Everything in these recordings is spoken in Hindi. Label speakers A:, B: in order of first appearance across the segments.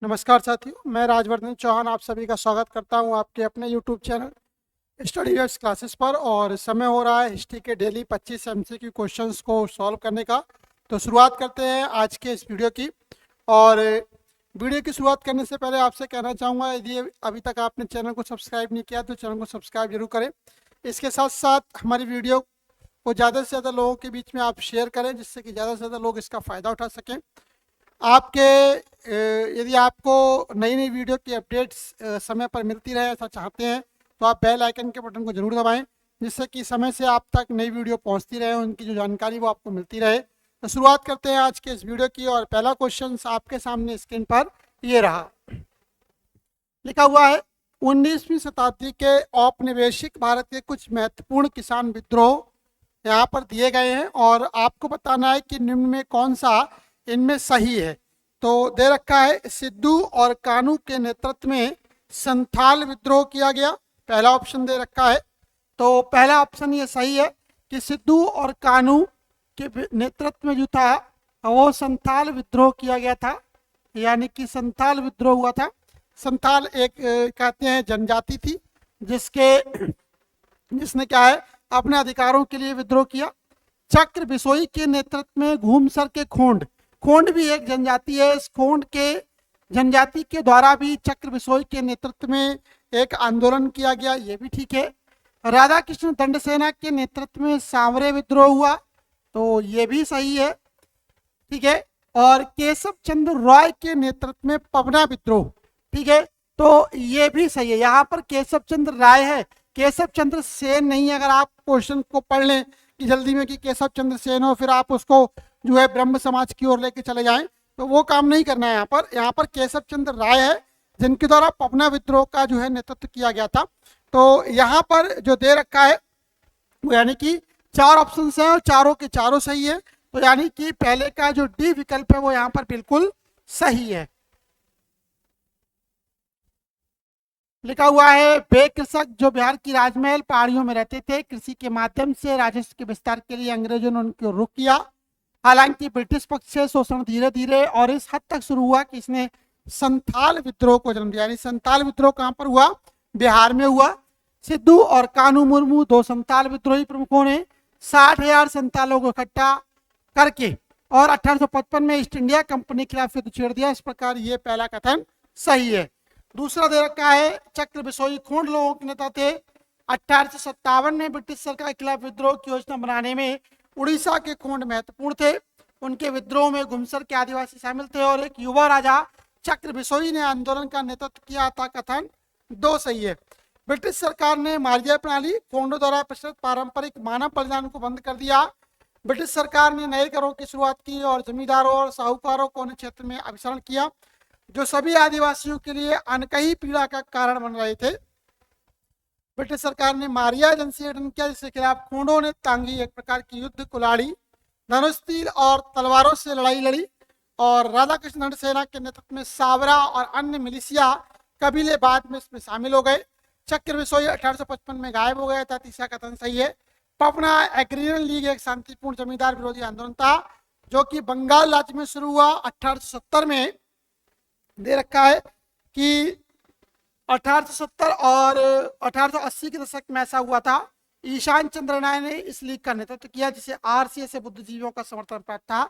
A: नमस्कार साथियों, मैं राजवर्धन चौहान आप सभी का स्वागत करता हूं आपके अपने YouTube channel study webs classes पर। और समय हो रहा है हिस्ट्री के डेली 25 MCQ क्वेश्चंस को सॉल्व करने का। तो शुरुआत करते हैं आज के इस वीडियो की। और वीडियो की शुरुआत करने से पहले आपसे कहना चाहूँगा, यदि अभी तक आपने चैनल को सब्सक्राइब नहीं किया तो चैनल को सब्सक्राइब जरूर करें। इसके साथ साथ हमारी वीडियो को ज़्यादा से ज़्यादा लोगों के बीच में आप शेयर करें, जिससे कि ज़्यादा से ज़्यादा लोग इसका फ़ायदा उठा सकें। यदि आपको नई नई वीडियो की अपडेट्स समय पर मिलती रहे, ऐसा चाहते हैं, तो आप बेल आइकन के बटन को जरूर दबाएं, जिससे कि समय से आप तक नई वीडियो पहुंचती रहे, उनकी जो जानकारी वो आपको मिलती रहे। तो शुरुआत करते हैं आज के इस वीडियो की। और पहला क्वेश्चन आपके सामने स्क्रीन पर ये रहा, लिखा हुआ है 19वीं शताब्दी के औपनिवेशिक भारत के कुछ महत्वपूर्ण किसान विद्रोह यहाँ पर दिए गए हैं और आपको बताना है कि निम्न में कौन सा इनमें सही है। तो दे रखा है, सिद्धू और कानू के नेतृत्व में संथाल विद्रोह किया गया, पहला ऑप्शन दे रखा है। तो पहला ऑप्शन ये सही है कि सिद्धू और कानू के नेतृत्व में जो था वो संथाल विद्रोह किया गया था, यानी कि संथाल विद्रोह हुआ था। संथाल एक कहते हैं जनजाति थी जिसने क्या है अपने अधिकारों के लिए विद्रोह किया। चक्र बिसोई के नेतृत्व में घूमसर के खोंड भी एक जनजाति है। इस खोंड के जनजाति के द्वारा भी चक्र बिसोई के नेतृत्व में एक आंदोलन किया गया, ये भी ठीक है। राधा कृष्ण दंड सेना के नेतृत्व में सांवरे विद्रोह हुआ, तो ये भी सही है, ठीक है। और केशव चंद्र रॉय के नेतृत्व में पवना विद्रोह, ठीक है, तो ये भी सही है। यहाँ पर केशव चंद्र राय है, केशव चंद्र सेन नहीं है। अगर आप क्वेश्चन को पढ़ लें कि जल्दी में कि केशव चंद्र सेन हो, फिर आप उसको जो है ब्रह्म समाज की ओर लेके चले जाएं, तो वो काम नहीं करना है। यहाँ पर केशव चंद्र राय है, जिनके द्वारा पवना विद्रोह का जो है नेतृत्व किया गया था। तो यहाँ पर जो दे रखा है वो यानी कि 4 ऑप्शन हैं और चारों के चारों सही है। तो यानी कि पहले का जो डी विकल्प है वो यहाँ पर बिल्कुल सही है। लिखा हुआ है, वे कृषक जो बिहार की राजमहल पहाड़ियों में रहते थे, कृषि के माध्यम से राजस्व के विस्तार के लिए अंग्रेजों ने उनको रुख किया। हालांकि ब्रिटिश पक्ष से शोषण धीरे धीरे और इस हद तक शुरू हुआ कि इसने संथाल विद्रोह को जन्म दिया। यानी संथाल विद्रोह कहां पर हुआ? बिहार में हुआ। सिद्धू और कानू मुर्मू दो संथाल विद्रोही प्रमुखों ने 60,000 संथालों को इकट्ठा करके और 1855 में ईस्ट इंडिया कंपनी के खिलाफ युद्ध छेड़ दिया। इस प्रकार ये पहला कथन सही है। दूसरा दे रखा है, चक्र बिसोई खोंड लोगों के नेता थे। 1857 में ब्रिटिश सरकार के खिलाफ विद्रोह की योजना बनाने में उड़ीसा के खोंड महत्वपूर्ण थे। उनके विद्रोह में घुमसर के आदिवासी शामिल थे और एक युवा राजा चक्र बिसोई ने आंदोलन का नेतृत्व किया था। कथन 2 सही है। ब्रिटिश सरकार ने मार्जिया प्रणाली, खोंडों द्वारा प्रचलित पारंपरिक मानव बलिदान को बंद कर दिया। ब्रिटिश सरकार ने नए करों की शुरुआत की और जमींदारों और साहूकारों को अन्य क्षेत्र में अभिसरण किया, जो सभी आदिवासियों के लिए अनकही पीड़ा का कारण बन रहे थे। ब्रिटिश सरकार ने मारिया एजेंसी गठन किया, जिसके खिलाफ खोंडों ने तांगी एक प्रकार की युद्ध कुल्हाड़ी, धनुष तीर और तलवारों से लड़ाई लड़ी। और राधा कृष्ण दंड सेना के नेतृत्व में सावरा और अन्य मिलिशिया कबीले बाद में इसमें शामिल हो गए। चक्र बिसोई 1855 में गायब हो गया था। तीसरा कथन सही है। पपना एग्रीरियन लीग एक शांतिपूर्ण जमींदार विरोधी आंदोलन था, जो कि बंगाल राज्य में शुरू हुआ। 1870 में दे रखा है कि 1870 और 1880 के दशक में ऐसा हुआ था। ईशान चंद्र राय ने इस लीग का नेतृत्व किया, जिसे आरसीए से बुद्धिजीवियों का समर्थन प्राप्त था।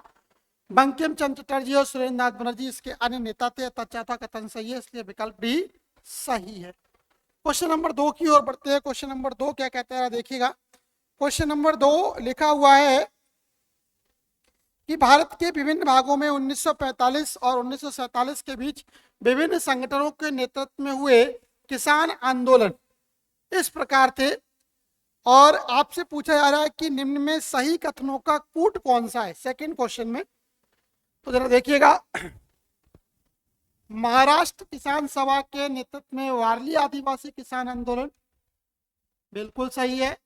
A: बंकिम चंद्र चटर्जी और सुरेंद्र नाथ बनर्जी इसके अन्य नेता थे। चौथा कथन सही है, इसलिए विकल्प डी सही है। क्वेश्चन नंबर 2 की ओर बढ़ते हैं। क्वेश्चन नंबर 2 क्या कहता है, देखिएगा। क्वेश्चन नंबर 2 लिखा हुआ है कि भारत के विभिन्न भागों में 1945 और 1947 के बीच विभिन्न संगठनों के नेतृत्व में हुए किसान आंदोलन इस प्रकार थे। और आपसे पूछा जा रहा है कि निम्न में सही कथनों का कूट कौन सा है, सेकंड क्वेश्चन में। तो जरा देखिएगा, महाराष्ट्र किसान सभा के नेतृत्व में वारली आदिवासी किसान आंदोलन, बिल्कुल सही है।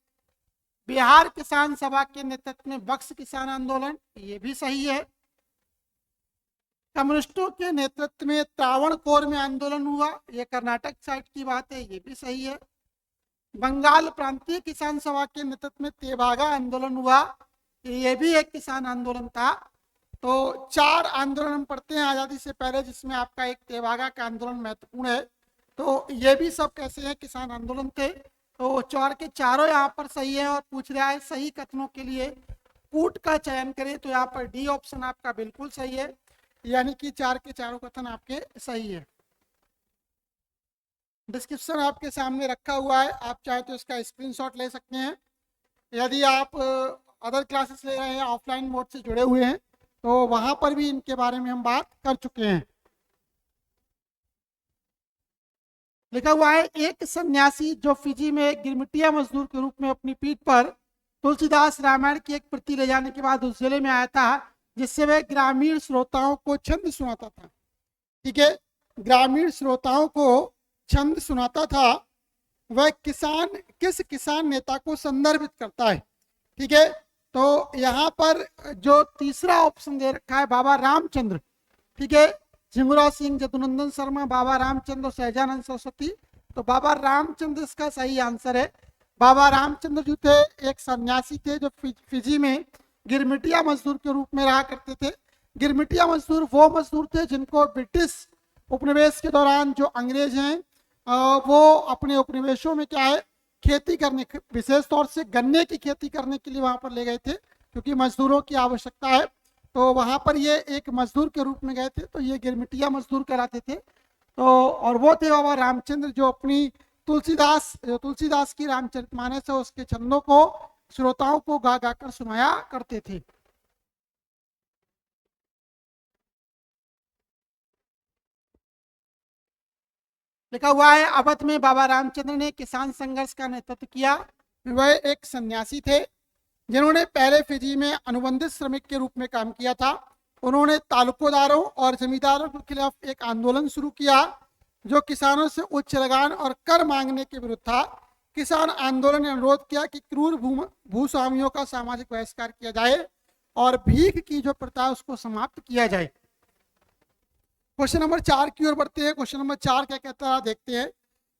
A: बिहार किसान सभा के नेतृत्व में बक्स किसान आंदोलन, ये भी सही है। कम्युनिस्टों के नेतृत्व में त्रावणकोर में आंदोलन हुआ, ये कर्नाटक साइड की बात है, ये भी सही है। बंगाल प्रांतीय किसान सभा के नेतृत्व में तेभागा आंदोलन हुआ, ये भी एक किसान आंदोलन था। तो 4 आंदोलन हम पढ़ते हैं आज़ादी से पहले, जिसमें आपका एक तेभागा का आंदोलन महत्वपूर्ण है। तो ये भी सब कैसे हैं, किसान आंदोलन थे। तो 4 के चारों यहाँ पर सही है। और पूछ रहा है सही कथनों के लिए कूट का चयन करें, तो यहाँ पर डी ऑप्शन आपका बिल्कुल सही है, यानी कि 4 के चारों कथन आपके सही है। डिस्क्रिप्शन आपके सामने रखा हुआ है, आप चाहे तो इसका स्क्रीनशॉट ले सकते हैं। यदि आप अदर क्लासेस ले रहे हैं, ऑफलाइन मोड से जुड़े हुए हैं, तो वहां पर भी इनके बारे में हम बात कर चुके हैं। लिखा हुआ है एक सन्यासी जो फिजी में गिरमिटिया मजदूर के रूप में अपनी पीठ पर तुलसीदास रामायण की एक प्रति ले जाने के बाद उस जिले में आया था, जिससे वह ग्रामीण श्रोताओं को छंद सुनाता था। ठीक है, ग्रामीण श्रोताओं को छंद सुनाता था। वह किस किसान नेता को संदर्भित करता है? ठीक है, तो यहाँ पर जो तीसरा ऑप्शन दे रखा है बाबा रामचंद्र, ठीक है, झिंगुरा सिंह, जदुनंदन शर्मा, बाबा रामचंद्र और सहजानंद सरस्वती, तो बाबा रामचंद्र इसका सही आंसर है। बाबा रामचंद्र जो थे एक सन्यासी थे जो फिजी में गिरमिटिया मजदूर के रूप में रहा करते थे। गिरमिटिया मजदूर वो मजदूर थे जिनको ब्रिटिश उपनिवेश के दौरान जो अंग्रेज हैं वो अपने उपनिवेशों में क्या है खेती करने, विशेष तौर से गन्ने की खेती करने के लिए वहां पर ले गए थे, क्योंकि मजदूरों की आवश्यकता है। तो वहां पर ये एक मजदूर के रूप में गए थे, तो ये गिरमिटिया मजदूर कहलाते थे। तो और वो थे बाबा रामचंद्र जो अपनी तुलसीदास की रामचरितमानस है उसके छंदों को श्रोताओं को गा गा कर सुनाया करते थे। लिखा हुआ है अवध में बाबा रामचंद्र ने किसान संघर्ष का नेतृत्व किया। वह एक सन्यासी थे जिन्होंने पहले फिजी में अनुबंधित श्रमिक के रूप में काम किया था। उन्होंने तालुकोदारों और जमींदारों के खिलाफ एक आंदोलन शुरू किया जो किसानों से उच्च लगान और कर मांगने के विरुद्ध था। किसान आंदोलन ने अनुरोध किया कि क्रूर भूस्वामियों का सामाजिक बहिष्कार किया जाए और भीख की जो प्रथा है उसको समाप्त किया जाए। क्वेश्चन नंबर 4 की ओर बढ़ते हैं। क्वेश्चन नंबर 4 क्या कहता है देखते हैं।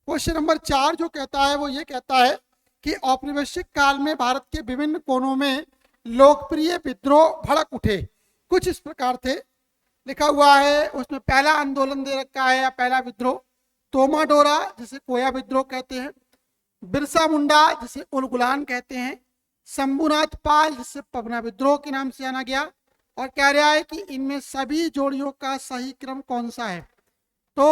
A: क्वेश्चन नंबर 4 जो कहता है वो ये कहता है कि औपनिवेशिक काल में भारत के विभिन्न कोनों में लोकप्रिय विद्रोह भड़क उठे, कुछ इस प्रकार थे। लिखा हुआ है उसमें पहला आंदोलन दे रखा है या पहला विद्रोह तोमाडोरा जिसे कोया विद्रोह कहते हैं, बिरसा मुंडा जिसे उलगुलान कहते हैं, शंभुनाथ पाल जिसे पवना विद्रोह के नाम से जाना गया। और कह रहा है कि इनमें सभी जोड़ियों का सही क्रम कौन सा है। तो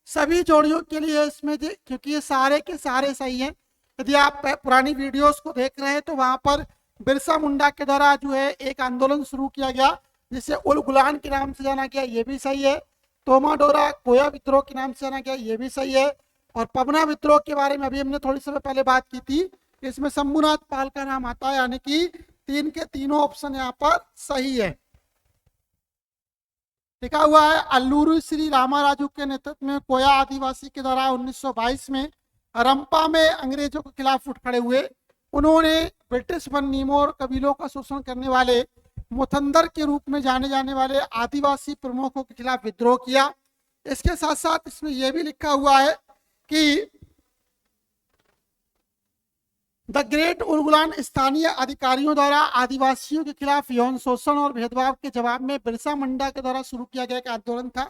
A: सभी जोड़ियों के लिए इसमें क्योंकि ये सारे के सारे सही हैं, यदि आप पुरानी वीडियोस को देख रहे हैं तो वहां पर बिरसा मुंडा के द्वारा जो है एक आंदोलन शुरू किया गया जिसे उल गुलान के नाम से जाना गया, ये भी सही है। तोमाडोरा कोया विद्रोह के नाम से जाना गया, ये भी सही है। और पवना विद्रोह के बारे में अभी हमने थोड़ी समय पहले बात की थी, इसमें शंभुनाथ पाल का नाम आता है, यानी कि 3 के तीनों ऑप्शन यहाँ पर सही है। लिखा हुआ है अल्लूरी श्री रामाराजू के नेतृत्व में कोया आदिवासी के द्वारा 1922 में रंपा में अंग्रेजों के खिलाफ उठ खड़े हुए। उन्होंने ब्रिटिश वन नियमों और कबीलों का शोषण करने वाले मुथंदर के रूप में जाने जाने वाले आदिवासी प्रमुखों के खिलाफ विद्रोह किया। इसके साथ साथ इसमें यह भी लिखा हुआ है कि द ग्रेट उलगुलान स्थानीय अधिकारियों द्वारा आदिवासियों के खिलाफ यौन शोषण और भेदभाव के जवाब में बिरसा मुंडा के द्वारा शुरू किया गया एक आंदोलन था।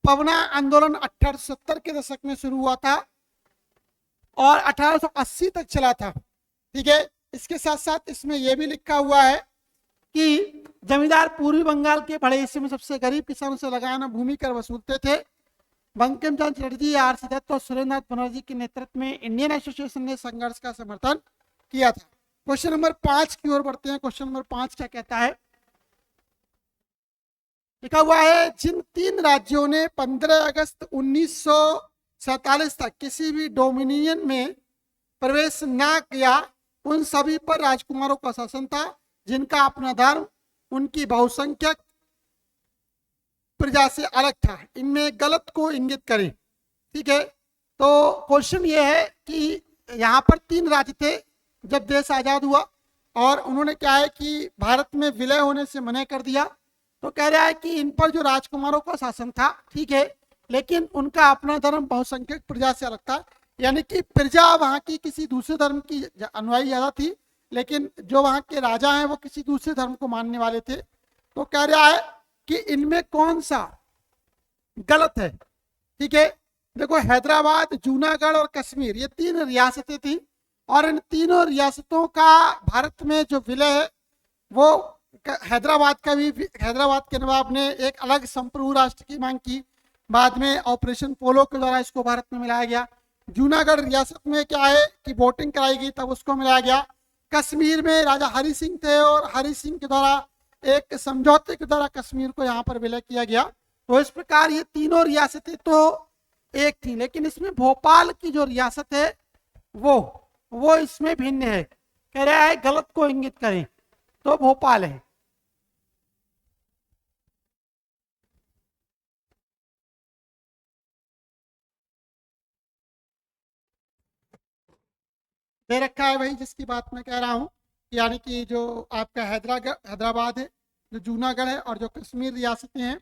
A: पवना आंदोलन 1870 के दशक में शुरू हुआ था और 1880 तक चला था। ठीक है, इसके साथ साथ इसमें यह भी लिखा हुआ है कि जमींदार पूर्वी बंगाल के बड़े हिस्से में सबसे गरीब किसानों से लगाना भूमि कर वसूलते थे। बंकिम चंद्र चटर्जी, आर.सी. दत्त और सुरेंद्रनाथ बनर्जी के नेतृत्व में इंडियन एसोसिएशन ने संघर्ष का समर्थन किया था। क्वेश्चन नंबर 5 की ओर बढ़ते हैं। क्वेश्चन नंबर 5 क्या कहता है। लिखा हुआ है जिन 3 राज्यों ने 15 अगस्त 1947 तक किसी भी डोमिनियन में प्रवेश न किया उन सभी पर राजकुमारों का शासन था, जिनका अपना धर्म उनकी बहुसंख्यक प्रजा से अलग था। इनमें गलत को इंगित करें। ठीक है, तो क्वेश्चन ये है कि यहाँ पर 3 राज्य थे जब देश आजाद हुआ और उन्होंने क्या है कि भारत में विलय होने से मना कर दिया। तो कह रहा है कि इन पर जो राजकुमारों का शासन था, ठीक है, लेकिन उनका अपना धर्म बहुसंख्यक प्रजा से अलग था, यानी कि प्रजा वहां की किसी दूसरे धर्म की अनुयायी ज्यादा थी, लेकिन जो वहां के राजा हैं वो किसी दूसरे धर्म को मानने वाले थे। तो कह रहा है कि इनमें कौन सा गलत है। ठीक है, देखो हैदराबाद, जूनागढ़ और कश्मीर ये 3 रियासतें थी, और इन तीनों रियासतों का भारत में जो विलय है वो हैदराबाद का भी, हैदराबाद के नवाब ने एक अलग संप्रभु राष्ट्र की मांग की। बाद में ऑपरेशन पोलो के द्वारा इसको भारत में मिलाया गया। जूनागढ़ रियासत में क्या है कि वोटिंग कराई गई, तब उसको मिलाया गया। कश्मीर में राजा हरि सिंह थे, और हरि सिंह के द्वारा एक समझौते के द्वारा कश्मीर को यहाँ पर विलय किया गया। तो इस प्रकार ये तीनों रियासतें तो एक थी, लेकिन इसमें भोपाल की जो रियासत है वो इसमें भिन्न है। कह रहा है गलत को इंगित करें तो भोपाल है। दे रखा है वही जिसकी बात मैं कह रहा हूं, यानी कि जो आपका हैदराबाद है, जो जूनागढ़ है, और जो कश्मीर रियासतें हैं,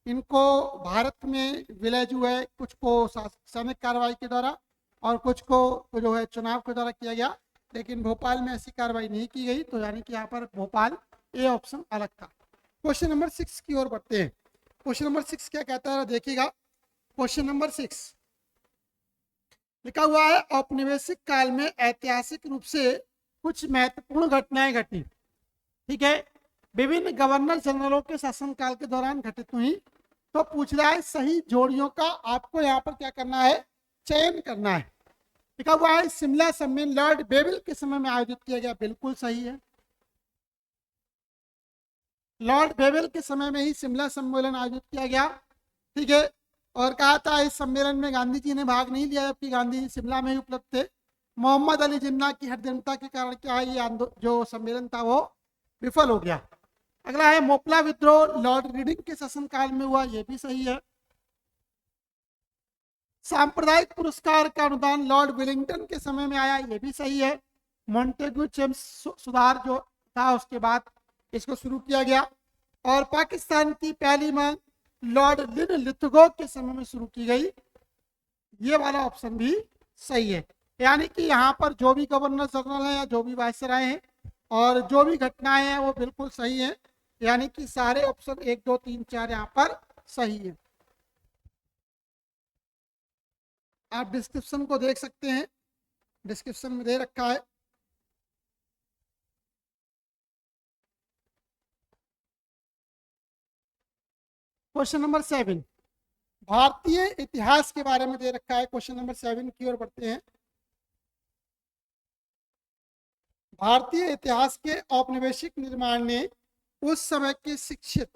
A: इनको भारत में विलय जो है कुछ को सैनिक कार्रवाई के द्वारा और कुछ को जो है चुनाव के द्वारा किया गया, लेकिन भोपाल में ऐसी कार्रवाई नहीं की गई। तो यानी कि यहाँ पर भोपाल ए ऑप्शन अलग था। क्वेश्चन नंबर 6 की ओर बढ़ते हैं। क्वेश्चन नंबर 6 क्या कहता है देखिएगा। क्वेश्चन नंबर 6 लिखा हुआ है, औपनिवेशिक काल में ऐतिहासिक रूप से कुछ महत्वपूर्ण घटनाएं घटी। ठीक है, विभिन्न गवर्नर जनरलों के शासनकाल के दौरान घटित हुई। तो पूछ रहा है सही जोड़ियों का आपको यहाँ पर क्या करना है, चयन करना है। लिखा हुआ है शिमला सम्मेलन लॉर्ड बेविल के समय में आयोजित किया गया, बिल्कुल सही है। लॉर्ड बेविल के समय में ही शिमला सम्मेलन आयोजित किया गया। ठीक है, और कहा था इस सम्मेलन में गांधी जी ने भाग नहीं लिया, जबकि गांधी जी शिमला में ही उपलब्ध थे। मोहम्मद अली जिन्ना की हठधर्मिता के कारण क्या है, ये जो सम्मेलन था वो विफल हो गया। अगला है मोपला विद्रोह लॉर्ड रीडिंग के शासनकाल में हुआ, ये भी सही है। सांप्रदायिक पुरस्कार का अनुदान लॉर्ड विलिंगटन के समय में आया, ये भी सही है। मॉन्टेग्यू चेम्स सुधार जो था उसके बाद इसको शुरू किया गया। और पाकिस्तान की पहली मांग लॉर्ड लिन लिथगो के समय में शुरू की गई, ये वाला ऑप्शन भी सही है। यानी कि यहाँ पर जो भी गवर्नर जनरल है या जो भी वायसराय हैं और जो भी घटनाएं हैं वो बिल्कुल सही है। यानी कि सारे ऑप्शन 1 2 3 4 यहाँ पर सही है। आप डिस्क्रिप्शन को देख सकते हैं, डिस्क्रिप्शन में दे रखा है। क्वेश्चन नंबर 7 भारतीय इतिहास के बारे में दे रखा है। क्वेश्चन नंबर 7 की ओर बढ़ते हैं। भारतीय इतिहास के औपनिवेशिक निर्माण ने उस समय के शिक्षित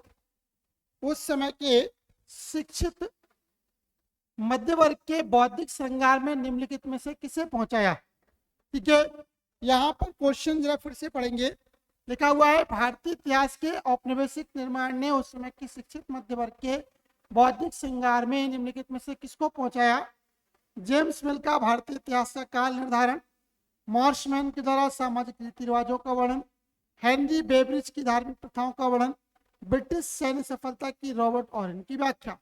A: मध्य वर्ग के बौद्धिक श्रृंगार में निम्नलिखित में से किसे पहुंचाया। ठीक है, यहाँ पर क्वेश्चन जरा फिर से पढ़ेंगे। लिखा हुआ है भारतीय इतिहास के औपनिवेशिक निर्माण ने उस समय के शिक्षित मध्य वर्ग के बौद्धिक श्रृंगार में निम्नलिखित में से किसको पहुंचाया। जेम्स मिल का भारतीय इतिहास का काल निर्धारण, मॉर्समैन के द्वारा सामाजिक रीति रिवाजों का वर्णन, हेनरी बेब्रिज की धार्मिक प्रथाओं का वर्णन, ब्रिटिश सैन्य सफलता की रॉबर्ट ऑरेन की व्याख्या।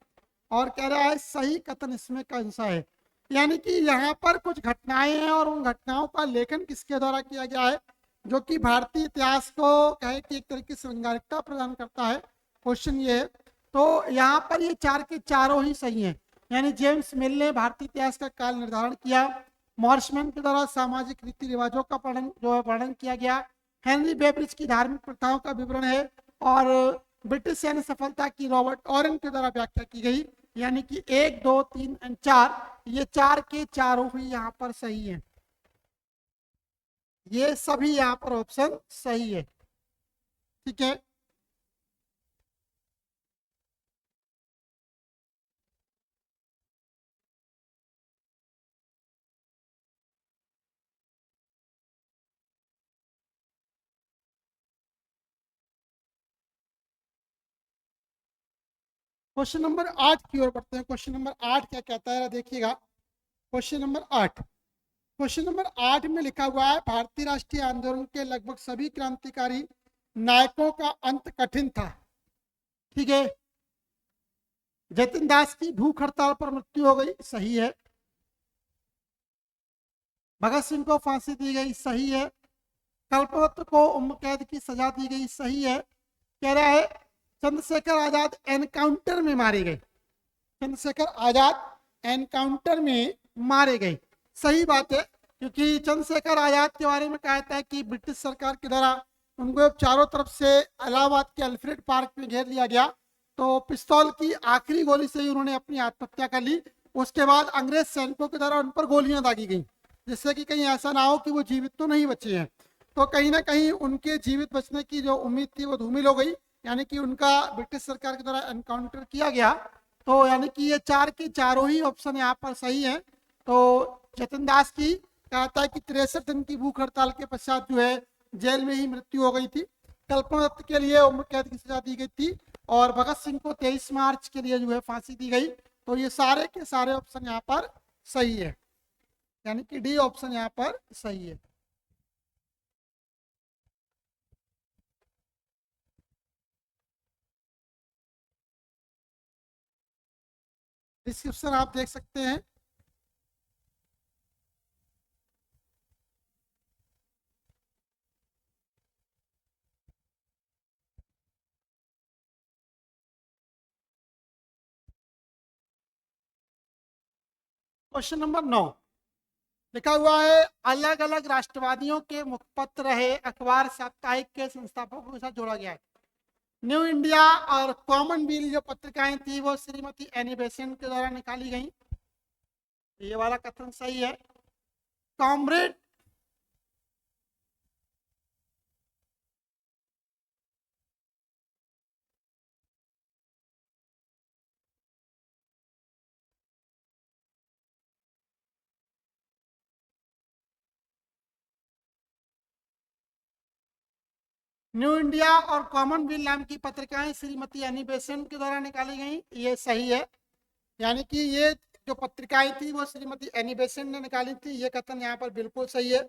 A: और कह रहा है सही कथन इसमें कौन सा है। यानी कि यहाँ पर कुछ घटनाएं हैं और उन घटनाओं का लेखन किसके द्वारा किया गया है, जो कि भारतीय इतिहास को कहे कि एक तरह की श्रृंगारिकता प्रदान करता है। क्वेश्चन ये है, तो यहाँ पर ये 4 के चारों ही सही हैं। यानी जेम्स मिल ने भारतीय इतिहास का काल निर्धारण किया, मॉर्समैन के द्वारा सामाजिक रीति रिवाजों का वर्णन किया गया, हेनरी बेब्रिज की धार्मिक प्रथाओं का विवरण है, और ब्रिटिश सैन्य सफलता की रॉबर्ट ऑरेन के द्वारा व्याख्या की गई। यानी कि 1 2 3 और 4 ये 4 के चारों ही यहाँ पर सही है। ये सभी यहाँ पर ऑप्शन सही है। ठीक है, क्वेश्चन नंबर 8 की ओर बढ़ते हैं। क्वेश्चन नंबर 8 क्या कहता है देखिएगा। क्वेश्चन नंबर 8, क्वेश्चन नंबर 8 में लिखा हुआ है भारतीय राष्ट्रीय आंदोलन के लगभग सभी क्रांतिकारी नायकों का अंत कठिन था। ठीक है, जतिन दास की भूख हड़ताल पर मृत्यु हो गई, सही है। भगत सिंह को फांसी दी गई, सही है। कल्पवृत्त को उम्र कैद की सजा दी गई, सही है। कह रहा है चंद्रशेखर आजाद एनकाउंटर में मारे गए। चंद्रशेखर आजाद एनकाउंटर में मारे गए, सही बात है, क्योंकि चंद्रशेखर आजाद के बारे में कहा जाता है कि ब्रिटिश सरकार के द्वारा उनको चारों तरफ से इलाहाबाद के अल्फ्रेड पार्क में घेर लिया गया, तो पिस्तौल की आखिरी गोली से ही उन्होंने अपनी आत्महत्या कर ली। उसके बाद अंग्रेज सैनिकों के द्वारा उन पर गोलियां दागी गई, जिससे कि कहीं ऐसा ना हो कि वो जीवित तो नहीं बचे हैं। तो कहीं ना कहीं उनके जीवित बचने की जो उम्मीद थी वो धूमिल हो गई, यानी कि उनका ब्रिटिश सरकार के द्वारा एनकाउंटर किया गया। तो यानी कि ये चार के चारों ही ऑप्शन यहाँ पर सही है। तो जतिन दास की कहता है कि 63 दिन की भूख हड़ताल के पश्चात जो है जेल में ही मृत्यु हो गई थी। कल्पना दत्त के लिए उम्र कैद की सजा दी गई थी और भगत सिंह को 23 मार्च के लिए जो है फांसी दी गई। तो ये सारे के सारे ऑप्शन यहाँ पर सही है, यानी कि डी ऑप्शन यहाँ पर सही है। डिस्क्रिप्शन आप देख सकते हैं। क्वेश्चन नंबर 9 लिखा हुआ है, अलग अलग राष्ट्रवादियों के मुखपत्र रहे अखबार साप्ताहिक के संस्थापकों के साथ जोड़ा गया है। न्यू इंडिया और कॉमनवेल्थ जो पत्रिकाएं थी वो श्रीमती एनी बेसेंट के द्वारा निकाली गई, ये वाला कथन सही है। कॉमरेड न्यू इंडिया और कॉमनवेल्थ नाम की पत्रिकाएं श्रीमती एनी बेसेंट के द्वारा निकाली गई, ये सही है। यानी कि ये जो पत्रिकाएं थी वो श्रीमती एनी बेसेंट ने निकाली थी, ये कथन यहाँ पर बिल्कुल सही है।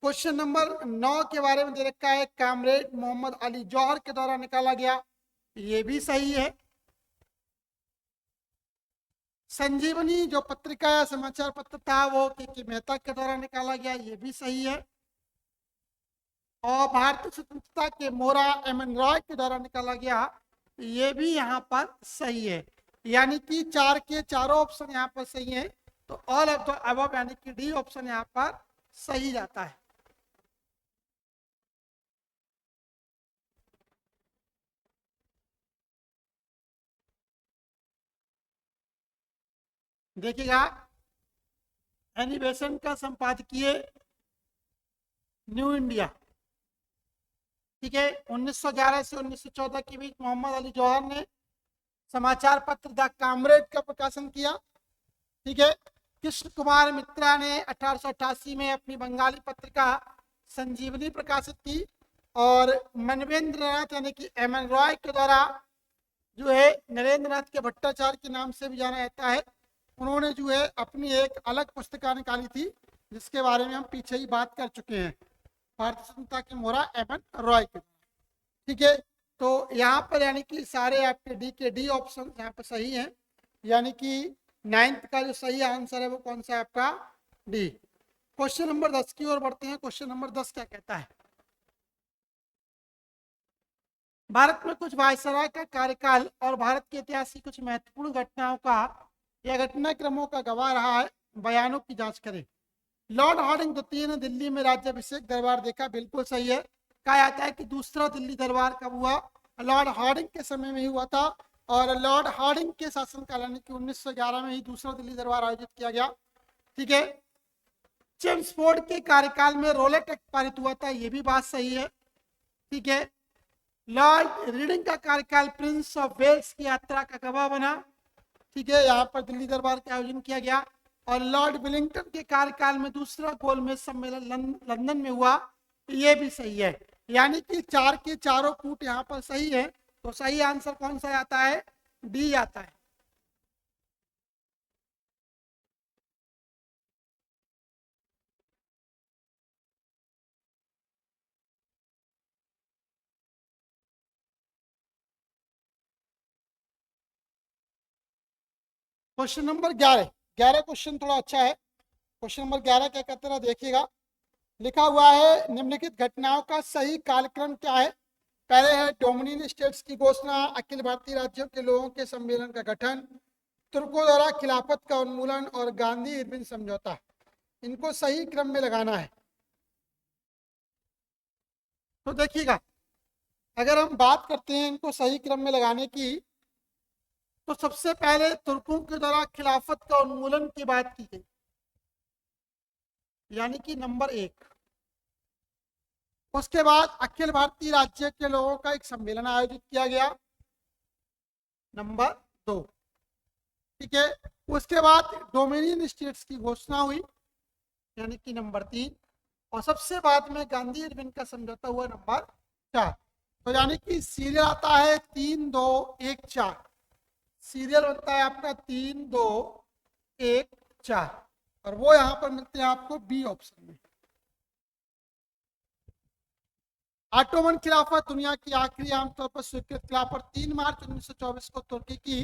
A: क्वेश्चन नंबर 9 के बारे में दे रखा है, कामरेड मोहम्मद अली जौहर के द्वारा निकाला गया, ये भी सही है। संजीवनी जो पत्रिका या समाचार पत्र था वो के मेहता के द्वारा निकाला गया, ये भी सही है। और भारतीय स्वतंत्रता के मोहरा एम एन रॉय के द्वारा निकाला गया, ये भी यहाँ पर सही है। यानी कि चार के चारों ऑप्शन यहाँ पर सही है। तो ऑल ऑफ द अबव यानी कि डी ऑप्शन यहाँ पर सही जाता है। देखिएगा, एनी बेसेंट का संपादकीय न्यू इंडिया, ठीक है, 1911 से 1914 के बीच मोहम्मद अली जौहर ने समाचार पत्र द कामरेड का प्रकाशन किया, ठीक है। कृष्ण कुमार मित्रा ने 1888 में अपनी बंगाली पत्रिका संजीवनी प्रकाशित की और मनवेंद्र नाथ यानी कि एम एन रॉय के द्वारा जो है नरेंद्र नाथ के भट्टाचार्य के नाम से भी जाना जाता है, उन्होंने जो है अपनी एक अलग पुस्तिका निकाली थी जिसके बारे में हम पीछे ही बात कर चुके हैं, भारतीय स्वतंत्रता के मोहरा एम एन रॉय के, ठीक है। तो यहाँ पर यानी कि सारे आपके डी के डी ऑप्शन यहाँ पर सही है, यानी कि 9th का जो सही आंसर है वो कौन सा है आपका, डी। क्वेश्चन नंबर 10 की ओर बढ़ते हैं। क्वेश्चन नंबर 10 क्या कहता है, भारत में कुछ वायसराय का कार्यकाल और भारत के इतिहास की कुछ महत्वपूर्ण घटनाओं का या घटनाक्रमों का गवाह रहा है, बयानों की जांच करें। लॉर्ड हार्डिंग द्वितीय ने दिल्ली में राज्याभिषेक दरबार देखा, बिल्कुल सही है। कहा जाता है कि दूसरा दिल्ली दरबार कब हुआ, लॉर्ड हार्डिंग के समय में ही हुआ था और लॉर्ड हार्डिंग के शासनकाल यानी कि 1911 में ही दूसरा दिल्ली दरबार आयोजित किया गया, ठीक है। चेम्सफोर्ड के कार्यकाल में रोलेट एक्ट पारित हुआ था, ये भी बात सही है, ठीक है। लॉर्ड रीडिंग का कार्यकाल प्रिंस ऑफ वेल्स की यात्रा का गवाह बना, ठीक है, यहाँ पर दिल्ली दरबार का आयोजन किया गया। और लॉर्ड विलिंगटन के कार्यकाल में दूसरा गोलमेज सम्मेलन लंदन में हुआ, ये भी सही है। यानी कि चार के चारों कूट यहाँ पर सही है। तो सही आंसर कौन सा आता है, डी आता है। क्वेश्चन नंबर 11 क्वेश्चन थोड़ा अच्छा है। क्वेश्चन नंबर 11 क्या कहते हैं देखिएगा, लिखा हुआ है निम्नलिखित घटनाओं का सही कालक्रम क्या है। पहले है डोमिनियन स्टेट्स की घोषणा, अखिल भारतीय राज्यों के लोगों के सम्मेलन का गठन, तुर्कों द्वारा खिलाफत का उन्मूलन और गांधी इरविन समझौता। इनको सही क्रम में लगाना है। तो देखिएगा, अगर हम बात करते हैं इनको सही क्रम में लगाने की, तो सबसे पहले तुर्कों के द्वारा खिलाफत का उन्मूलन की बात की गई, यानी कि नंबर 1। उसके बाद अखिल भारतीय राज्य के लोगों का एक सम्मेलन आयोजित किया गया, नंबर 2। ठीक है, उसके बाद डोमिनियन स्टेट्स की घोषणा हुई, यानी कि नंबर 3। और सबसे बाद में गांधी इरविन का समझौता हुआ, नंबर 4। तो यानी कि सीरियल आता है 3 2 1 4। सीरियल बनता है आपका 3 2 1 4, और वो यहां पर मिलते हैं आपको बी ऑप्शन में। ऑटोमन खिलाफत दुनिया की आखिरी आमतौर पर स्वीकृत खिलाफत 3 मार्च 1924 को तुर्की की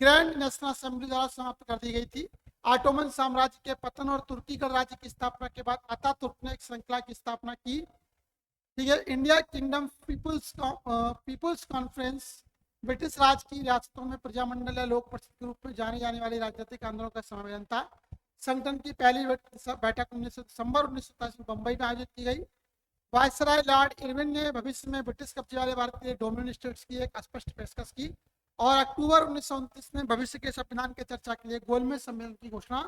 A: ग्रैंड नेशनल असेंबली द्वारा समाप्त कर दी गई थी। ऑटोमन साम्राज्य के पतन और तुर्की गणराज्य की स्थापना के बाद अतातुर्क ने एक श्रृंखला की स्थापना की। ठीक है, India kingdom people's conference British Raj की रियासतों में प्रजामंडल या लोक परिषद के रूप में जाने जाने वाली राजनीतिक आंदोलन का सम्मेलन था। संगठन की पहली बैठक 19 दिसंबर 1927 में बंबई में आयोजित की गई। वायसराय लॉर्ड इरविन ने भविष्य में ब्रिटिश कब्जे वाले भारत के लिए डोमिनियन स्टेट्स की एक स्पष्ट पेशकश की, और अक्टूबर 1929 में भविष्य के संविधान की चर्चा के लिए गोलमेज सम्मेलन की घोषणा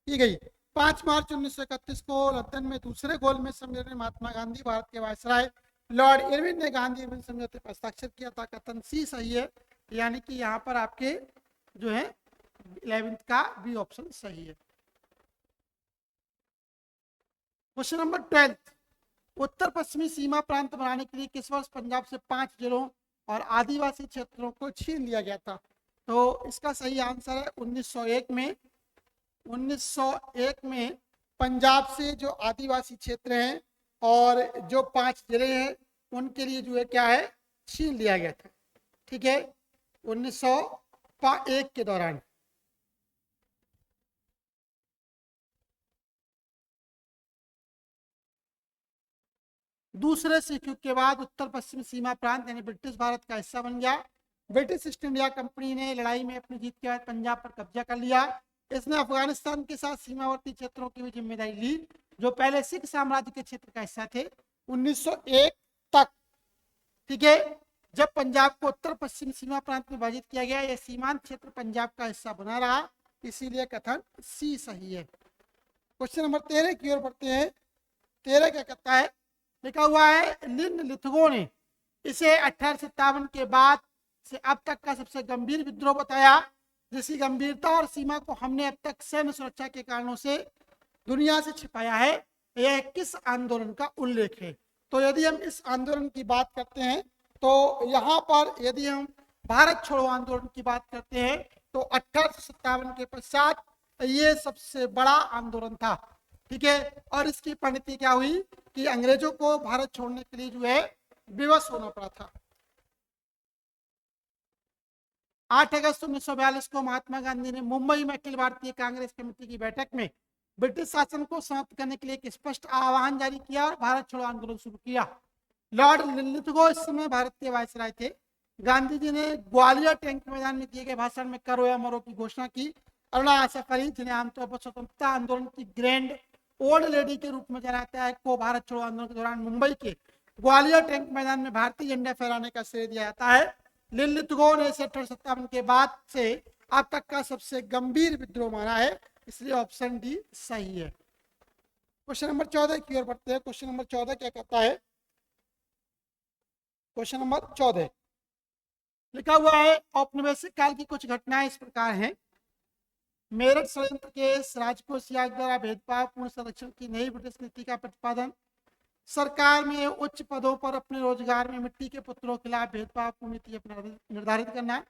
A: की गई। 5 मार्च 1931 को लंदन में दूसरे गोलमेज सम्मेलन में महात्मा गांधी, भारत के वायसराय लॉर्ड इरविन ने गांधी इरविन समझौते पर हस्ताक्षर किया था। कथन सी सही है, यानी कि यहाँ पर आपके जो है 11th का बी ऑप्शन सही है। क्वेश्चन नंबर 12, उत्तर पश्चिमी सीमा प्रांत बनाने के लिए किस वर्ष पंजाब से 5 जिलों और आदिवासी क्षेत्रों को छीन लिया गया था? तो इसका सही आंसर है 1901 में। 1901 में पंजाब से जो आदिवासी क्षेत्र हैं और जो 5 जिले हैं उनके लिए जो है क्या है, छीन लिया गया था। ठीक है, 1901 के दौरान। दूसरे सिख युग के बाद उत्तर पश्चिमी सीमा प्रांत यानी ब्रिटिश भारत का हिस्सा बन गया। ब्रिटिश ईस्ट इंडिया कंपनी ने लड़ाई में अपनी जीत के बाद पंजाब पर कब्जा कर लिया। इसने अफगानिस्तान के साथ सीमावर्ती क्षेत्रों की भी जिम्मेदारी ली, जो पहले सिख साम्राज्य के क्षेत्र का हिस्सा थे 1901 तक। ठीक है, जब पंजाब को उत्तर पश्चिम सीमा प्रांत में विभाजित किया गया, यह सीमांत क्षेत्र पंजाब का हिस्सा बना रहा, इसीलिए कथन सी सही है। क्वेश्चन नंबर 13 की ओर बढ़ते हैं। 13 क्या कहता है, लिखा हुआ है लिथगो ने इसे 1857 के बाद से अब तक का सबसे गंभीर विद्रोह बताया, जिसकी गंभीरता और सीमा को हमने अब तक सैन्य सुरक्षा के कारणों से दुनिया से छिपाया है। यह किस आंदोलन का उल्लेख है? तो यदि हम इस आंदोलन की बात करते हैं, तो यहाँ पर यदि हम भारत छोड़ो आंदोलन की बात करते हैं, तो 1857 के पश्चात ये सबसे बड़ा आंदोलन था। ठीक है, और इसकी परिणति क्या हुई कि अंग्रेजों को भारत छोड़ने के लिए जो है विवश होना पड़ा था। 8 अगस्त 1942 को महात्मा गांधी ने मुंबई में अखिल भारतीय कांग्रेस कमेटी की बैठक में ब्रिटिश शासन को समाप्त करने के लिए एक स्पष्ट आह्वान जारी किया और भारत छोड़ो आंदोलन शुरू किया। लॉर्ड लिथगो इस समय भारत के वायसराय थे। गांधी जी ने ग्वालियर टैंक मैदान में दिए गए भाषण में करो या मरो की घोषणा की। अरुणा आसफ अली, जिन्हें आमतौर पर स्वतंत्रता आंदोलन की ग्रैंड ओल्ड लेडी के रूप में जाना जाता है, को भारत छोड़ो आंदोलन के दौरान मुंबई के ग्वालियर टैंक मैदान में भारतीय झंडा फहराने का श्रेय दिया जाता है। लिथगो ने 1857 के बाद से अब तक का सबसे गंभीर विद्रोह माना है, इसलिए ऑप्शन डी सही है। क्वेश्चन नंबर 14 की ओर बढ़ते हैं। क्वेश्चन नंबर 14 क्या कहता है, क्वेश्चन नंबर 14 लिखा हुआ है औपनिवेशिक काल की कुछ घटनाएं इस प्रकार हैं। मेरठ षड्यंत्र केस, राजकोष याग द्वारा भेदभावपूर्ण संरक्षण की नई ब्रिटिश नीति का प्रतिपादन, सरकार में उच्च पदों पर अपने रोजगार में मिट्टी के पुत्रों के खिलाफ भेदभावपूर्ण नीति निर्धारित करना,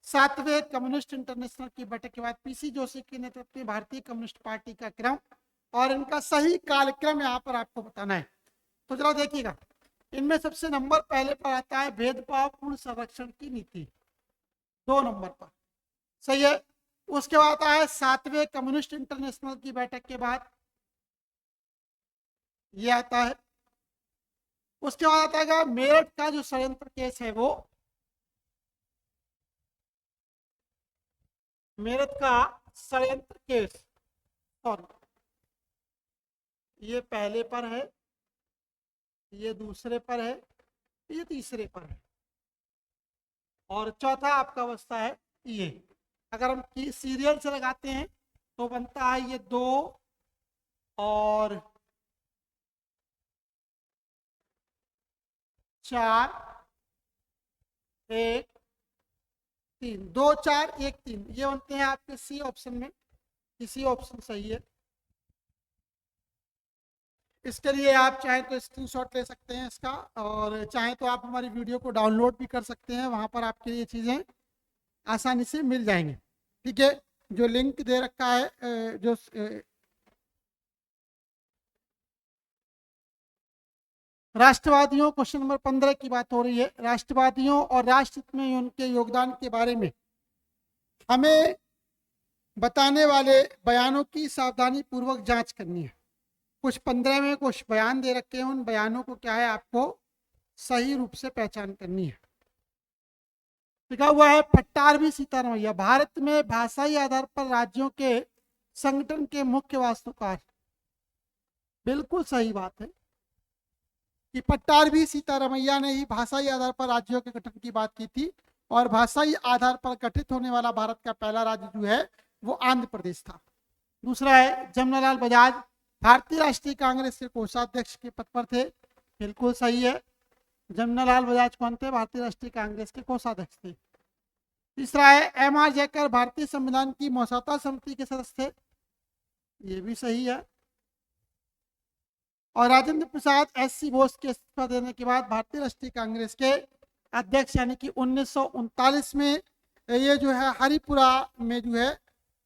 A: 7वें कम्युनिस्ट इंटरनेशनल की बैठक के बाद पीसी जोशी के नेतृत्व में भारतीय कम्युनिस्ट पार्टी का क्रम और इनका सही कालक्रम यहाँ पर आपको बताना है। तो जरा देखिएगा, इनमें सबसे नंबर पहले पर आता है भेदभावपूर्ण संरक्षण की नीति, 2 नंबर पर सही है। उसके बाद आता है 7वें कम्युनिस्ट इंटरनेशनल की बैठक के बाद ये आता है। उसके बाद आता है मेरठ का जो षड्यंत्र केस है वो, मेरठ का षड्यंत्र केस, सॉरी ये पहले पर है, ये दूसरे पर है, ये तीसरे पर है, और चौथा आपका बचता है ये। अगर हम सीरियल से लगाते हैं तो बनता है ये 2 और 4, 1 3, 2 4 1 3, ये बनते हैं आपके सी ऑप्शन में। इसी ऑप्शन सही है। इसके लिए आप चाहें तो स्क्रीनशॉट ले सकते हैं इसका, और चाहें तो आप हमारी वीडियो को डाउनलोड भी कर सकते हैं, वहां पर आपके लिए चीज़ें आसानी से मिल जाएंगी। ठीक है, जो लिंक दे रखा है, जो राष्ट्रवादियों, क्वेश्चन नंबर 15 की बात हो रही है। राष्ट्रवादियों और राष्ट्रहित में उनके योगदान के बारे में हमें बताने वाले बयानों की सावधानी पूर्वक जांच करनी है। कुछ 15 में कुछ बयान दे रखे हैं, उन बयानों को क्या है आपको सही रूप से पहचान करनी है। लिखा हुआ है पट्टारवी सीतारमैया भारत में भाषाई आधार पर राज्यों के संगठन के मुख्य वास्तुकार। बिल्कुल सही बात है कि पट्टारवी सीतारमैया ने ही भाषाई आधार पर राज्यों के गठन की बात की थी, और भाषाई आधार पर गठित होने वाला भारत का पहला राज्य जो है वो आंध्र प्रदेश था। दूसरा है जमनालाल बजाज भारतीय राष्ट्रीय कांग्रेस के कोषाध्यक्ष के पद पर थे। बिल्कुल सही है, जमनालाल बजाज कौन थे? भारतीय राष्ट्रीय कांग्रेस के कोषाध्यक्ष थे। तीसरा है M.R. जयकर भारतीय संविधान की मौजूदा समिति के सदस्य थे। ये भी सही है। और राजेंद्र प्रसाद S.C. बोस के इस्तीफा देने के बाद भारतीय राष्ट्रीय कांग्रेस के अध्यक्ष यानी कि 1939 में ये जो है हरिपुरा में जो है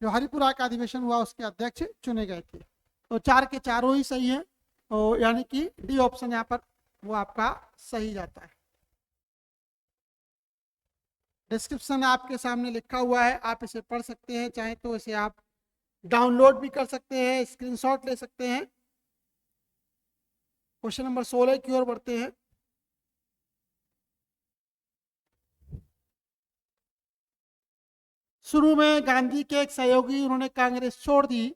A: जो हरिपुरा का अधिवेशन हुआ उसके अध्यक्ष चुने गए थे। तो 4 के चारों ही सही है, तो यानी कि डी ऑप्शन यहाँ पर वो आपका सही जाता है। डिस्क्रिप्शन आपके सामने लिखा हुआ है, आप इसे पढ़ सकते हैं, चाहे तो इसे आप डाउनलोड भी कर सकते हैं, स्क्रीनशॉट ले सकते हैं। क्वेश्चन नंबर 16 की ओर बढ़ते हैं। शुरू में गांधी के एक सहयोगी, उन्होंने कांग्रेस छोड़ दी,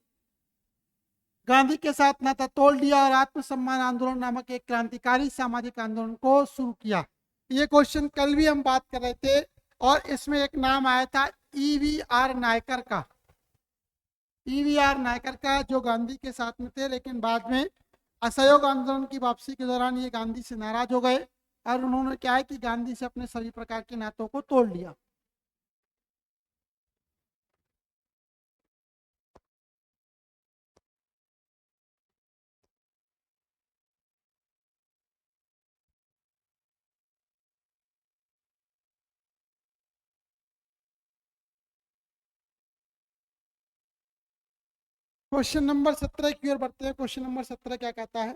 A: गांधी के साथ नाता तोड़ लिया और आत्मसम्मान आंदोलन नामक एक क्रांतिकारी सामाजिक आंदोलन को शुरू किया। ये क्वेश्चन कल भी हम बात कर रहे थे, और इसमें एक नाम आया था EVR नायकर का। EVR नायकर का जो गांधी के साथ में थे, लेकिन बाद में असहयोग आंदोलन की वापसी के दौरान ये गांधी से नाराज हो गए, और उन्होंने क्या है कि गांधी से अपने सभी प्रकार के नातों को तोड़ लिया। क्वेश्चन नंबर 17 की ओर बढ़ते हैं। क्वेश्चन नंबर 17 क्या कहता है?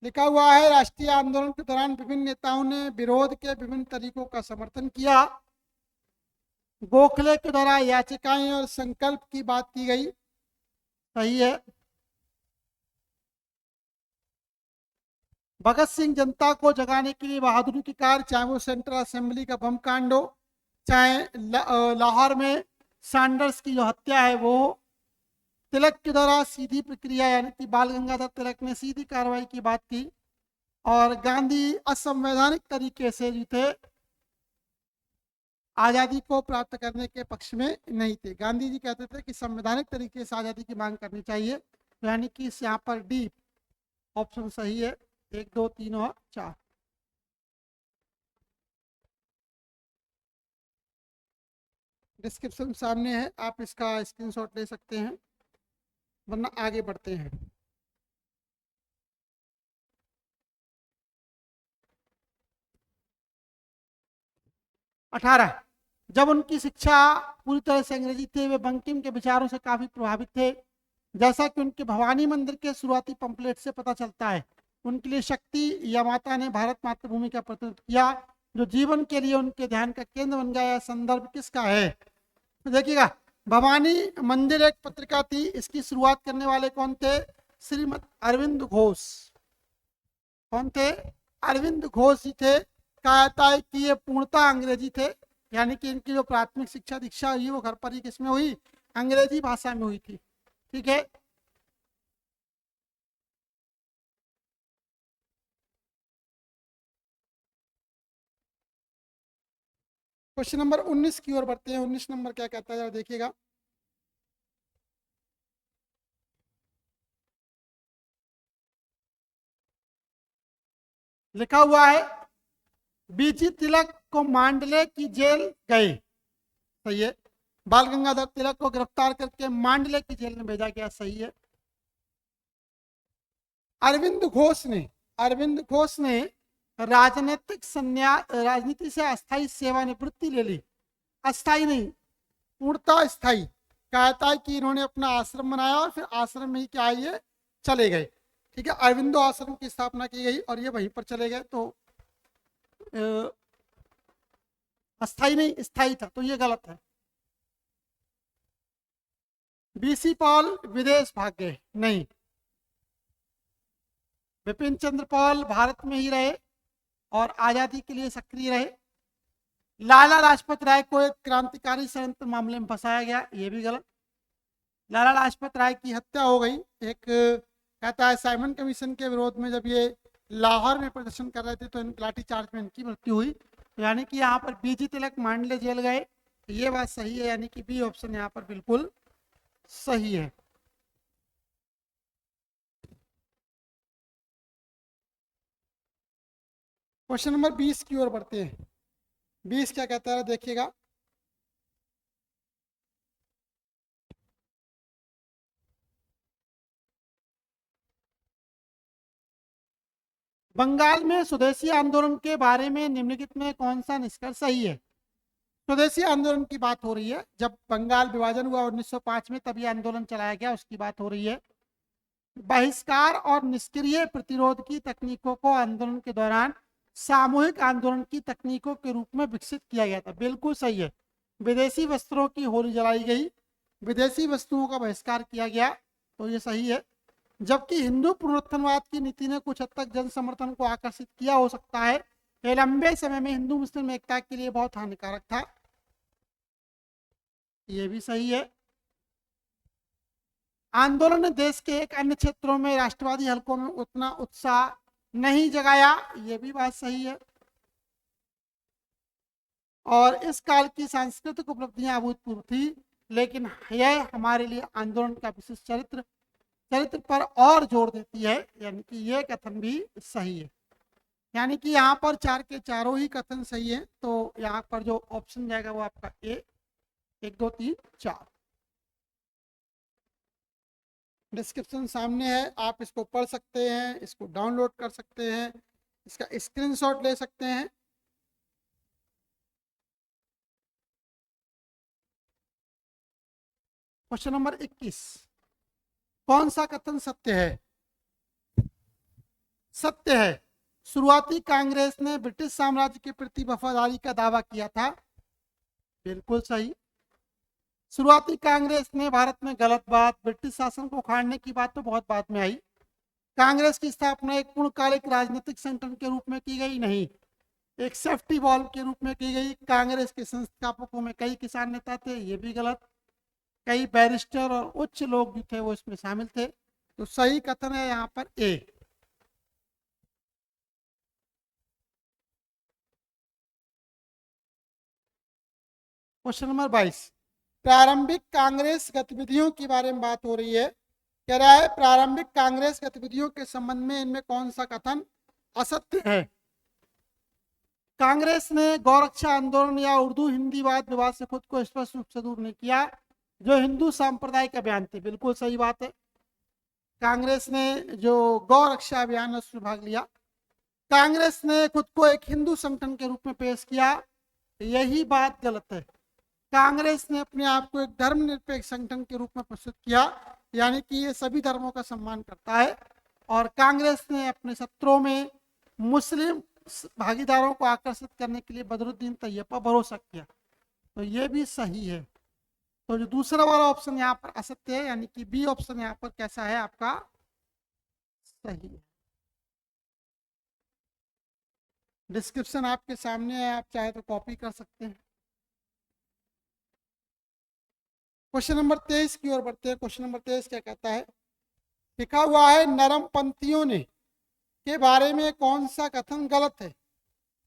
A: लिखा हुआ है राष्ट्रीय आंदोलन के दौरान विभिन्न नेताओं ने विरोध के विभिन्न तरीकों का समर्थन किया। गोखले के द्वारा याचिकाएं और संकल्प की बात की गई। सही है। भगत सिंह जनता को जगाने के लिए बहादुरी की कार्य, चाहे वो सेंट्रल असेंबली का बम कांड हो, चाहे लाहौर में सैंडर्स की जो हत्या है वो, तिलक के द्वारा सीधी प्रक्रिया यानी कि बाल गंगाधर तिलक ने सीधी कार्रवाई की बात की, और गांधी असंवैधानिक तरीके से जो थे आज़ादी को प्राप्त करने के पक्ष में नहीं थे। गांधी जी कहते थे कि संवैधानिक तरीके से आज़ादी की मांग करनी चाहिए, यानी कि यहाँ पर डी ऑप्शन सही है। 1 2 3 और 4। डिस्क्रिप्शन सामने है, आप इसका स्क्रीनशॉट ले सकते हैं, वरना आगे बढ़ते हैं। अठारह, जब उनकी शिक्षा पूरी तरह से अंग्रेजी थी, वे बंकिम के विचारों से काफी प्रभावित थे। जैसा कि उनके भवानी मंदिर के शुरुआती पंपलेट से पता चलता है, उनके लिए शक्ति या माता ने भारत मातृभूमि का प्रतिनिधित्व किया, जो जीवन के लिए उनके ध्यान का केंद्र बन गया। यह संदर्भ किसका है? तो देखिएगा, भवानी मंदिर एक पत्रिका थी, इसकी शुरुआत करने वाले कौन थे? श्रीमद अरविंद घोष। कौन थे? अरविंद घोष जी थे, कहा जाता है कि ये पूर्णतः अंग्रेजी थे, यानी कि इनकी जो प्राथमिक शिक्षा दीक्षा हुई वो घर पर ही किसमें हुई, अंग्रेजी भाषा में हुई थी। ठीक है, क्वेश्चन नंबर 19 की ओर बढ़ते हैं। 19 नंबर क्या कहता है जरा देखिएगा। लिखा हुआ है बीजी तिलक को मांडले की जेल गए। सही है। बाल गंगाधर तिलक को गिरफ्तार करके मांडले की जेल में भेजा गया। सही है। अरविंद घोष ने राजनीतिक संन्यास, राजनीति से अस्थायी सेवानिवृत्ति ले ली। अस्थायी नहीं, पूर्णतः स्थायी। कहता है कि इन्होंने अपना आश्रम बनाया और फिर आश्रम में ही क्या है ये चले गए। ठीक है, अरविंदो आश्रम की स्थापना की गई और ये वहीं पर चले गए। तो अस्थाई नहीं स्थायी था, तो ये गलत है। बीसी पॉल विदेश भाग गए, नहीं। विपिन चंद्र पॉल भारत में ही रहे और आजादी के लिए सक्रिय रहे। लाला लाजपत राय को एक क्रांतिकारी षड्यंत्र मामले में फंसाया गया, ये भी गलत। लाला लाजपत राय की हत्या हो गई। एक कहता है साइमन कमीशन के विरोध में जब ये लाहौर में प्रदर्शन कर रहे थे तो लाठी चार्ज में इनकी मृत्यु हुई। यानी कि यहाँ पर बीजी तिलक मांडले जेल गए, ये बात सही है। यानी कि बी ऑप्शन यहाँ पर बिल्कुल सही है। क्वेश्चन नंबर 20 की ओर बढ़ते हैं। 20 क्या कहता है देखिएगा। बंगाल में स्वदेशी आंदोलन के बारे में निम्नलिखित में कौन सा निष्कर्ष सही है। स्वदेशी आंदोलन की बात हो रही है। जब बंगाल विभाजन हुआ 1905 में, तब ये आंदोलन चलाया गया, उसकी बात हो रही है। बहिष्कार और निष्क्रिय प्रतिरोध की तकनीकों को आंदोलन के दौरान सामूहिक आंदोलन की तकनीकों के रूप में विकसित किया गया था, बिल्कुल सही है। विदेशी वस्त्रों की होली जलाई गई, विदेशी वस्तुओं का बहिष्कार किया गया, तो ये सही है। जबकि हिंदू पुनरुत्थानवाद की नीति ने कुछ हद तक जन समर्थन को आकर्षित किया हो सकता है, यह लंबे समय में हिंदू मुस्लिम एकता के लिए बहुत हानिकारक था, ये भी सही है। आंदोलन ने देश के एक अन्य क्षेत्रों में राष्ट्रवादी हलकों में उतना उत्साह नहीं जगाया, ये भी बात सही है। और इस काल की सांस्कृतिक उपलब्धियां अभूतपूर्व थी, लेकिन यह हमारे लिए आंदोलन का विशिष्ट चरित्र पर और जोर देती है, यानी कि यह कथन भी सही है। यानी कि यहाँ पर 4 के चारों ही कथन सही है। तो यहाँ पर जो ऑप्शन जाएगा वो आपका ए, 1 2 3 4। डिस्क्रिप्शन सामने है, आप इसको पढ़ सकते हैं, इसको डाउनलोड कर सकते हैं, इसका स्क्रीनशॉट ले सकते हैं। क्वेश्चन नंबर 21, कौन सा कथन सत्य है। सत्य है, शुरुआती कांग्रेस ने ब्रिटिश साम्राज्य के प्रति वफादारी का दावा किया था, बिल्कुल सही। शुरुआती कांग्रेस ने भारत में गलत बात, ब्रिटिश शासन को उखाड़ने की बात तो बहुत बाद में आई। कांग्रेस की स्थापना एक पूर्णकालिक राजनीतिक संगठन के रूप में की गई, नहीं, एक सेफ्टी वॉल्व के रूप में की गई। कांग्रेस के संस्थापकों में कई किसान नेता थे, ये भी गलत। कई बैरिस्टर और उच्च लोग भी थे, वो इसमें शामिल थे। तो सही कथन है यहाँ पर ए। क्वेश्चन नंबर 22, प्रारंभिक कांग्रेस गतिविधियों के बारे में बात हो रही है। कह रहा है प्रारंभिक कांग्रेस गतिविधियों के संबंध में इनमें कौन सा कथन असत्य है। कांग्रेस ने गौरक्षा आंदोलन या उर्दू हिंदी वाद विवाद से खुद को स्पष्ट रूप से दूर नहीं किया, जो हिंदू सांप्रदायिक अभियान थे, बिल्कुल सही बात है। कांग्रेस ने जो गौरक्षा अभियान है उसमें भाग लिया। कांग्रेस ने खुद को एक हिंदू संगठन के रूप में पेश किया, यही बात गलत है। कांग्रेस ने अपने आप को एक धर्मनिरपेक्ष संगठन के रूप में प्रस्तुत किया, यानी कि ये सभी धर्मों का सम्मान करता है। और कांग्रेस ने अपने सत्रों में मुस्लिम भागीदारों को आकर्षित करने के लिए बदरुद्दीन तैयब पर भरोसा किया, तो ये भी सही है। तो जो दूसरा वाला ऑप्शन यहाँ पर असत्य है, यानी कि बी ऑप्शन यहाँ पर कैसा है आपका सही है। डिस्क्रिप्शन आपके सामने है, आप चाहे तो कॉपी कर सकते हैं। क्वेश्चन नंबर 23 की ओर बढ़ते हैं। क्वेश्चन नंबर 23 क्या कहता है? लिखा हुआ है नरमपंथियों ने के बारे में कौन सा कथन गलत है?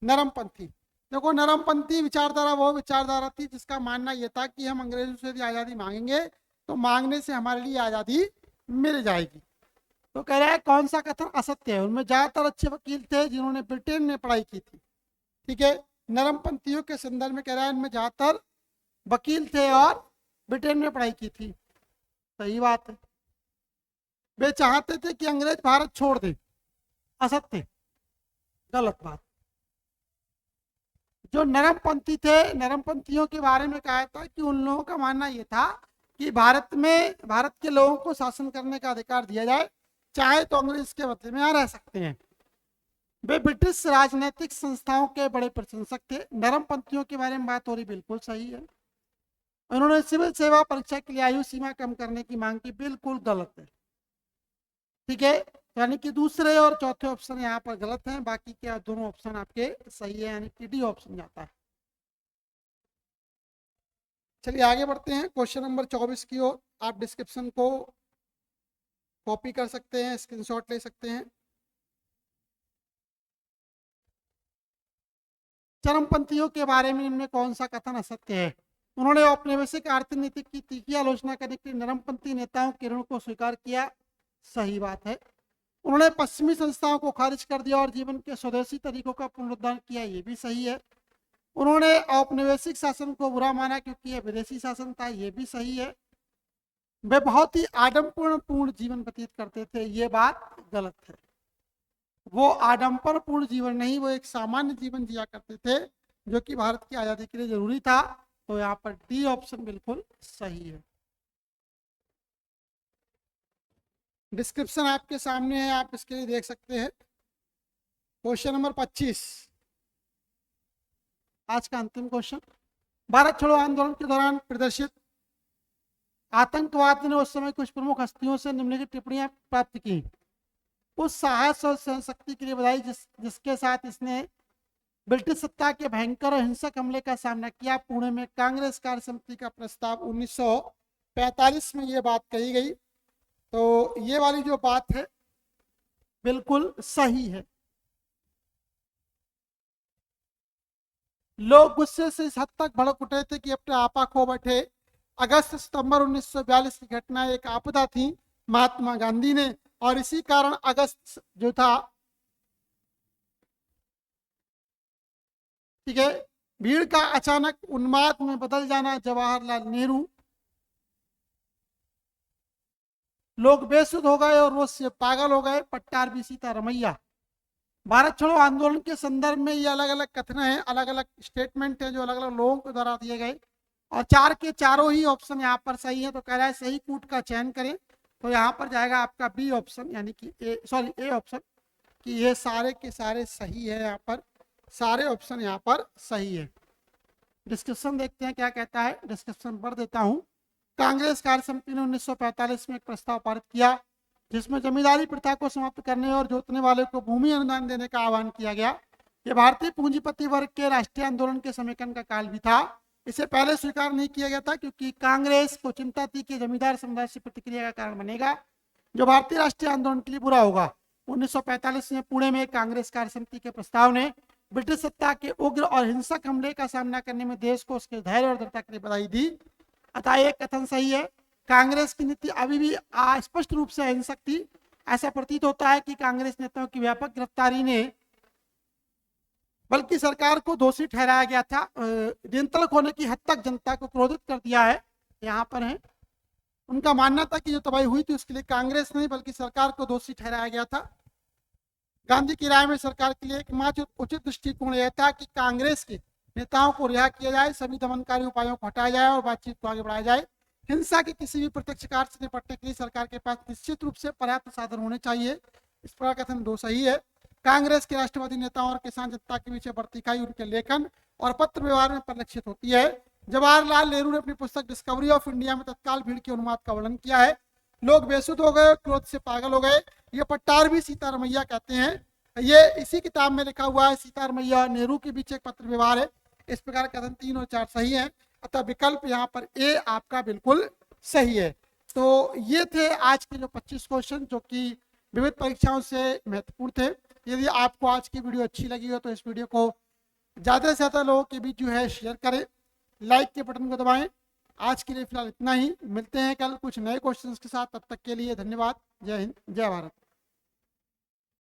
A: नरमपंथी, देखो नरमपंथी विचारधारा वो विचारधारा थी जिसका मानना यह था कि हम अंग्रेजों से यदि आज़ादी मांगेंगे तो मांगने से हमारे लिए आज़ादी मिल जाएगी। तो कह रहा है कौन सा कथन असत्य है? उनमें ज्यादातर अच्छे वकील थे जिन्होंने ब्रिटेन में पढ़ाई की थी। ठीक है, नरमपंथियों के संदर्भ में कह रहा है इनमें ज्यादातर वकील थे और ब्रिटेन में पढ़ाई की थी। सही बात है। वे चाहते थे कि अंग्रेज भारत छोड़ दे। असत्य, गलत बात। जो नरमपंथी थे, नरमपंथियों के बारे में कहा था कि उन लोगों का मानना यह था कि भारत के लोगों को शासन करने का अधिकार दिया जाए, चाहे तो अंग्रेज के बदले में यहाँ रह सकते हैं। वे ब्रिटिश राजनीतिक संस्थाओं के बड़े प्रशंसक थे। नरमपंथियों के बारे में बात हो रही, बिल्कुल सही है। उन्होंने सिविल सेवा परीक्षा के लिए आयु सीमा कम करने की मांग की, बिल्कुल गलत है। ठीक है, यानी कि दूसरे और चौथे ऑप्शन यहाँ पर गलत हैं, बाकी के दोनों ऑप्शन आपके सही है, यानी कि डी ऑप्शन जाता है। चलिए आगे बढ़ते हैं क्वेश्चन नंबर 24 की ओर। आप डिस्क्रिप्शन को कॉपी कर सकते हैं, स्क्रीनशॉट ले सकते हैं। चरमपंथियों के बारे में इनमें कौन सा कथन असत्य है? उन्होंने औपनिवेशिक आर्थिक नीति की तीखी आलोचना करने के लिए नरमपंथी नेताओं के ऋण को स्वीकार किया। सही बात है। उन्होंने पश्चिमी संस्थाओं को खारिज कर दिया और जीवन के स्वदेशी तरीकों का पुनरुद्धार किया, ये भी सही है। उन्होंने औपनिवेशिक शासन को बुरा माना क्योंकि यह विदेशी शासन था, ये भी सही है। वे बहुत ही आडंबरपूर्ण जीवन व्यतीत करते थे, ये बात गलत है। वो आडंबरपूर्ण जीवन नहीं, वो एक सामान्य जीवन जिया करते थे जो कि भारत की आज़ादी के लिए जरूरी था। तो यहाँ पर डी ऑप्शन बिल्कुल सही है। डिस्क्रिप्शन आपके सामने है, आप इसके लिए देख सकते हैं। क्वेश्चन नंबर 25, आज का अंतिम क्वेश्चन। भारत छोड़ो आंदोलन के दौरान प्रदर्शित आतंकवाद ने उस समय कुछ प्रमुख हस्तियों से निम्नलिखित टिप्पणियां प्राप्त की। उस साहस और सहनशक्ति के लिए बधाई जिसके साथ इसने ब्रिटिश सत्ता के भयंकर और हिंसक हमले का सामना किया। पुणे में कांग्रेस कार्य समिति का प्रस्ताव 1945 में ये बात कही गई। तो ये वाली जो बात है बिल्कुल सही है। लोग गुस्से से इस हद तक भड़क उठे थे कि अपने आपा खो बैठे। अगस्त सितंबर 1942 की घटना एक आपदा थी महात्मा गांधी ने, और इसी कारण अगस्त जो था, ठीक है, भीड़ का अचानक उन्माद में बदल जाना, जवाहरलाल नेहरू, लोग बेसुध हो गए और रोज से पागल हो गए, पट्टारबी सीतारमैया। भारत छोड़ो आंदोलन के संदर्भ में ये अलग अलग कथन है, अलग अलग स्टेटमेंट है जो अलग अलग लोगों के द्वारा दिए गए, और चार के चारों ही ऑप्शन यहाँ पर सही है। तो कह रहा है सही कूट का चयन करें, तो यहाँ पर जाएगा आपका बी ऑप्शन, यानी कि ए ऑप्शन, कि ये सारे के सारे सही है। यहाँ पर सारे ऑप्शन यहाँ पर सही है। डिस्क्रिप्शन देखते हैं क्या कहता है, डिस्क्रिप्शन पढ़ देता हूँ। कांग्रेस कार्य समिति ने 1945 में एक प्रस्ताव पारित किया जिसमें जमींदारी प्रथा को समाप्त करने और जोतने वाले को भूमि अनुदान देने का आह्वान किया गया। यह भारतीय पूंजीपति वर्ग के राष्ट्रीय आंदोलन के समेकन का काल भी था। इसे पहले स्वीकार नहीं किया गया था क्योंकि कांग्रेस को चिंता थी कि जमींदार समुदाय से प्रतिक्रिया का कारण बनेगा जो भारतीय राष्ट्रीय आंदोलन के लिए बुरा होगा। 1945 में पुणे में कांग्रेस कार्य समिति के प्रस्ताव ने ब्रिटिश सत्ता के उग्र और हिंसक हमले का सामना करने में देश को उसके धैर्य और दृढ़ता के लिए बधाई दी। अतः एक कथन सही है, कांग्रेस की नीति अभी भी स्पष्ट रूप से अहिंसक थी। ऐसा प्रतीत होता है कि कांग्रेस नेताओं की व्यापक गिरफ्तारी ने बल्कि सरकार को दोषी ठहराया गया था, नियंत्रण होने की हद तक जनता को क्रोधित कर दिया है। यहाँ पर है, उनका मानना था कि जो तबाही हुई थी उसके लिए कांग्रेस नहीं बल्कि सरकार को दोषी ठहराया गया था। गांधी की राय में सरकार के लिए एकमात्र उचित दृष्टिकोण यह था कि कांग्रेस के नेताओं को रिहा किया जाए, सभी दमनकारी उपायों को हटाया जाए और बातचीत को आगे बढ़ाया जाए। हिंसा के किसी भी प्रत्यक्ष कार्य से निपटने के लिए सरकार के पास निश्चित रूप से पर्याप्त साधन होने चाहिए। इस प्रकार कथन दो सही है। कांग्रेस के राष्ट्रवादी नेताओं और किसान जनता के बीच बढ़ती इकाई उनके लेखन और पत्र व्यवहार में परिलक्षित होती है। जवाहरलाल नेहरू ने अपनी पुस्तक डिस्कवरी ऑफ इंडिया में तत्काल भीड़ के उन्माद का वर्णन किया है। लोग बेसुध हो गए, क्रोध से पागल हो गए, ये पट्टारबी सीतारमैया कहते हैं। ये इसी किताब में लिखा हुआ है, सीतारमैया और नेहरू के बीच एक पत्र व्यवहार है। इस प्रकार कथन 3 और 4 सही है, अतः विकल्प यहाँ पर ए आपका बिल्कुल सही है। तो ये थे आज के जो 25 क्वेश्चन जो कि विविध परीक्षाओं से महत्वपूर्ण थे। यदि आपको आज की वीडियो अच्छी लगी हो तो इस वीडियो को ज़्यादा से ज़्यादा लोगों के बीच जो है शेयर करें, लाइक के बटन को दबाएं। आज के लिए फिलहाल इतना ही, मिलते हैं कल कुछ नए क्वेश्चंस के साथ। तब तक के लिए धन्यवाद। जय हिंद, जय भारत।